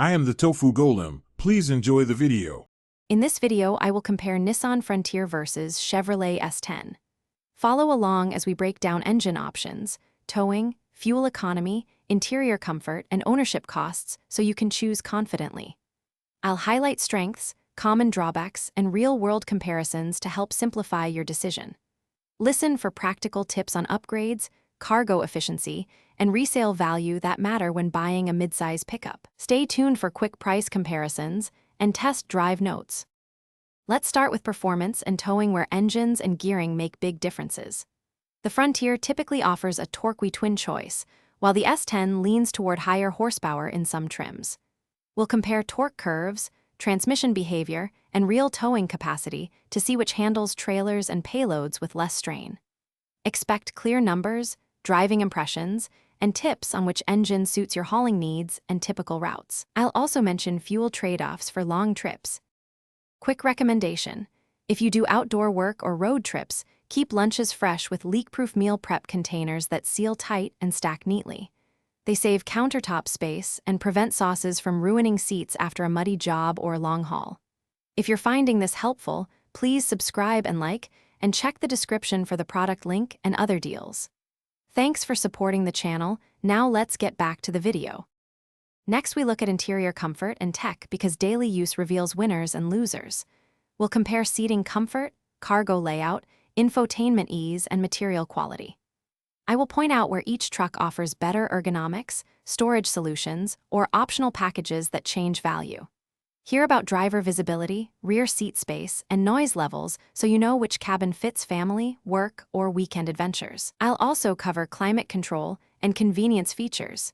I am the Tofu Golem. Please enjoy the video. In this video, I will compare Nissan Frontier versus Chevrolet S10. Follow along as we break down engine options, towing, fuel economy, interior comfort, and ownership costs so you can choose confidently. I'll highlight strengths, common drawbacks, and real-world comparisons to help simplify your decision. Listen for practical tips on upgrades, cargo efficiency, and resale value that matter when buying a midsize pickup. Stay tuned for quick price comparisons and test drive notes. Let's start with performance and towing, where engines and gearing make big differences. The Frontier typically offers a torque twin choice, while the S10 leans toward higher horsepower in some trims. We'll compare torque curves, transmission behavior, and real towing capacity to see which handles trailers and payloads with less strain. Expect clear numbers, driving impressions, and tips on which engine suits your hauling needs and typical routes. I'll also mention fuel trade-offs for long trips. Quick recommendation: if you do outdoor work or road trips, keep lunches fresh with leak-proof meal prep containers that seal tight and stack neatly. They save countertop space and prevent sauces from ruining seats after a muddy job or long haul. If you're finding this helpful, please subscribe and like, and check the description for the product link and other deals. Thanks for supporting the channel. Now let's get back to the video. Next, we look at interior comfort and tech because daily use reveals winners and losers. We'll compare seating comfort, cargo layout, infotainment ease, and material quality. I will point out where each truck offers better ergonomics, storage solutions, or optional packages that change value. Hear about driver visibility, rear seat space, and noise levels so you know which cabin fits family, work, or weekend adventures. I'll also cover climate control and convenience features.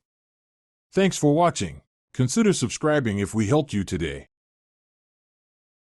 Thanks for watching. Consider subscribing if we helped you today.